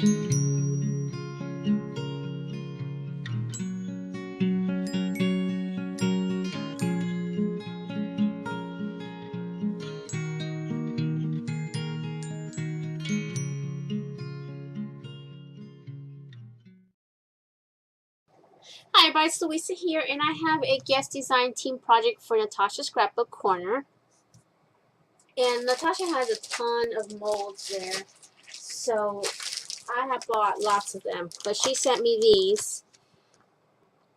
Hi everybody, it's Louisa here, and I have a guest design team project for Natasha's Scrapbook Corner. And Natasha has a ton of molds there, so I have bought lots of them. But she sent me these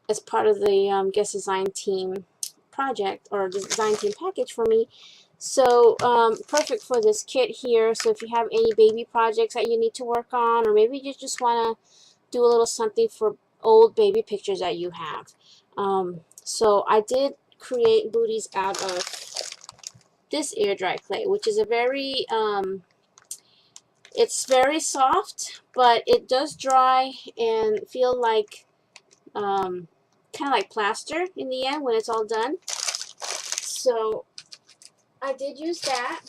as part of the guest design team project, or the design team package for me. So perfect for this kit here. So if you have any baby projects that you need to work on, or maybe you just want to do a little something for old baby pictures that you have. So I did create booties out of this air dry clay, which is a very it's very soft, but it does dry and feel like kind of like plaster in the end when it's all done. So I did use that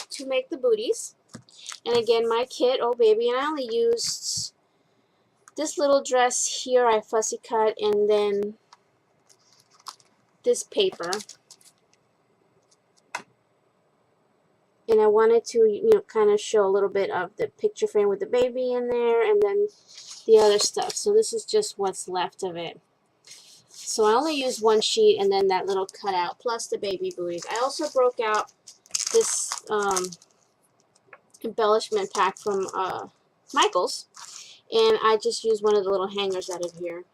to make the booties. And again, my kit, oh baby, and I only used this little dress here I fussy cut, and then this paper. And I wanted to, kind of show a little bit of the picture frame with the baby in there, and then the other stuff. So this is just what's left of it. So I only used one sheet and then that little cutout plus the baby booties. I also broke out this embellishment pack from Michaels, and I just used one of the little hangers out of here.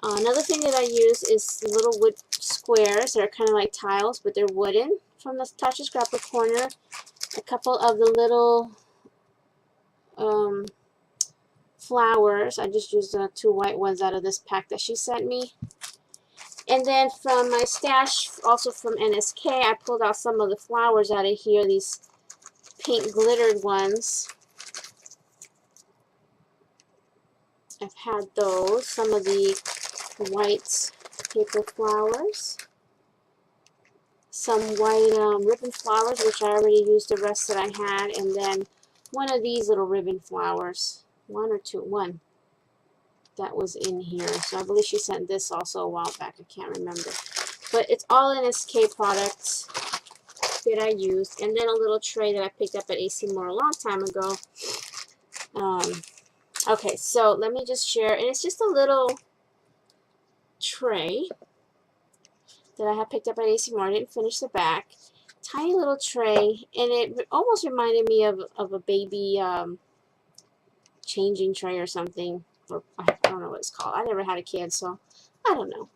Another thing that I use is little wood squares that are kind of like tiles, but they're wooden, from the Natasha Scrapbook Corner. A couple of the little flowers. I just used two white ones out of this pack that she sent me. And then from my stash, also from NSK, I pulled out some of the flowers out of here, these pink glittered ones. I've had those. Some of the white paper flowers. Some white ribbon flowers, which I already used the rest that I had. And then one of these little ribbon flowers. One that was in here. So I believe she sent this also a while back. I can't remember. But it's all NSK products that I used. And then a little tray that I picked up at AC Moore a long time ago. Okay, so let me just share. And it's just a little tray that I had picked up at AC Moore. I didn't finish the back. Tiny little tray. And it almost reminded me of a baby changing tray or something. Or I don't know what it's called. I never had a kid, so I don't know.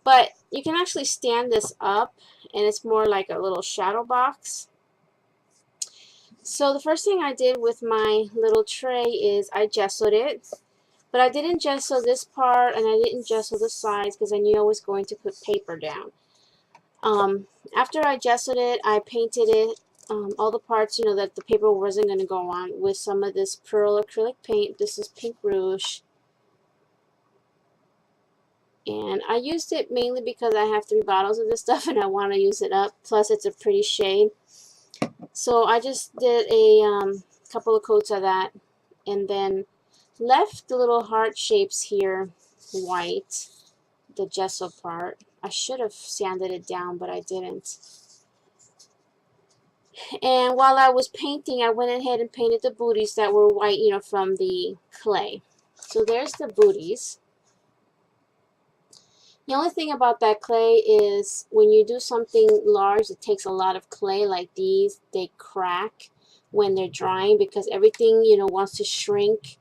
But you can actually stand this up, and it's more like a little shadow box. So the first thing I did with my little tray is I gessoed it. But I didn't gesso this part, and I didn't gesso the sides because I knew I was going to put paper down. After I gessoed it, I painted it, all the parts, that the paper wasn't going to go on, with some of this pearl acrylic paint. This is Pink Rouge. And I used it mainly because I have 3 bottles of this stuff and I want to use it up. Plus, it's a pretty shade. So I just did a couple of coats of that, and then left the little heart shapes here white, the gesso part. I should have sanded it down, but I didn't. And while I was painting, I went ahead and painted the booties that were white, from the clay. So there's the booties. The only thing about that clay is when you do something large, it takes a lot of clay like these. They crack when they're drying because everything, wants to shrink,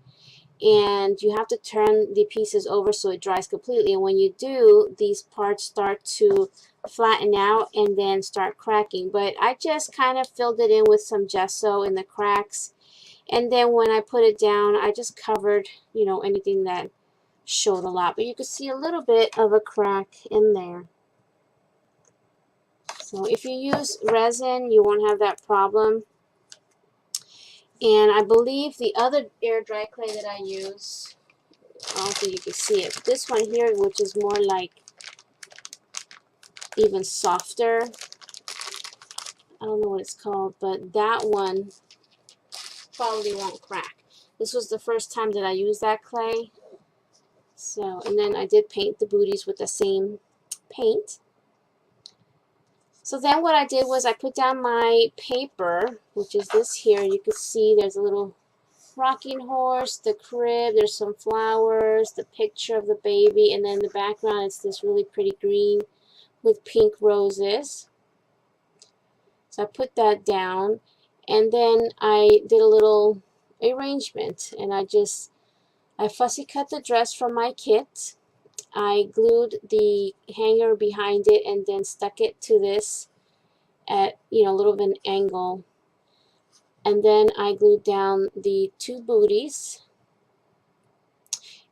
and you have to turn the pieces over so it dries completely. And when you do, these parts start to flatten out and then start cracking. But I just kind of filled it in with some gesso in the cracks. And then when I put it down, I just covered, anything that showed a lot. But you can see a little bit of a crack in there. So if you use resin, you won't have that problem. And I believe the other air dry clay that I use, I don't think you can see it. This one here, which is more like even softer. I don't know what it's called, but that one probably won't crack. This was the first time that I used that clay. So, and then I did paint the booties with the same paint. So then what I did was I put down my paper, which is this here. You can see there's a little rocking horse, the crib, there's some flowers, the picture of the baby, and then in the background it's this really pretty green with pink roses. So I put that down, and then I did a little arrangement, and I fussy cut the dress from my kit. I glued the hanger behind it and then stuck it to this at, you know, a little of an angle. And then I glued down the two booties.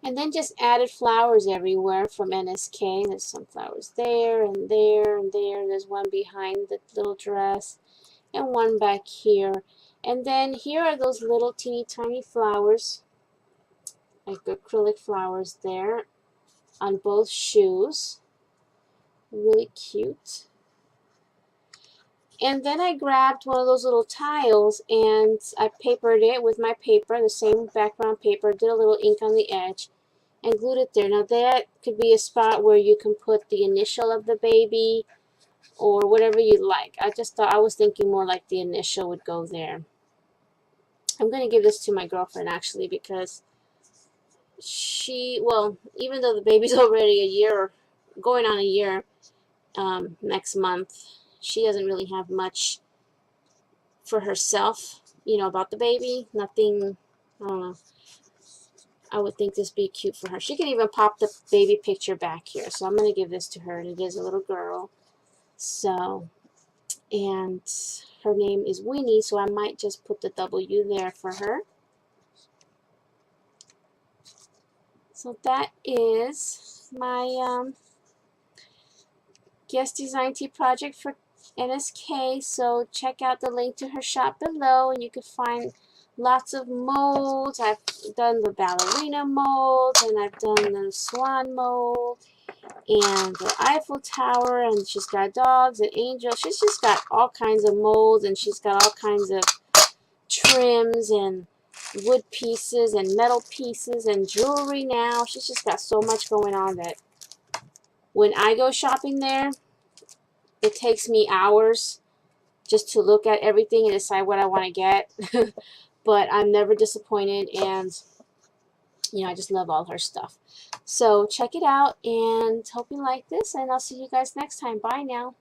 And then just added flowers everywhere from NSK. There's some flowers there and there and there. There's one behind the little dress and one back here. And then here are those little teeny tiny flowers, like acrylic flowers there on both shoes. Really cute. And then I grabbed one of those little tiles and I papered it with my paper, the same background paper, did a little ink on the edge and glued it there. Now that could be a spot where you can put the initial of the baby or whatever you like. I was thinking more like the initial would go there. I'm going to give this to my girlfriend actually because well, even though the baby's already a year, going on a year next month, she doesn't really have much for herself, you know, about the baby. Nothing, I don't know. I would think this would be cute for her. She can even pop the baby picture back here. So I'm going to give this to her. And it is a little girl. So, and her name is Winnie. So I might just put the W there for her. So that is my guest design tee project for NSK. So check out the link to her shop below and you can find lots of molds. I've done the ballerina mold and I've done the swan mold and the Eiffel Tower, and she's got dogs and angels. She's just got all kinds of molds and she's got all kinds of trims and wood pieces and metal pieces and jewelry now. She's just got so much going on that when I go shopping there, it takes me hours just to look at everything and decide what I want to get. But I'm never disappointed, and you know, I just love all her stuff. So check it out and hope you like this, and I'll see you guys next time. Bye now.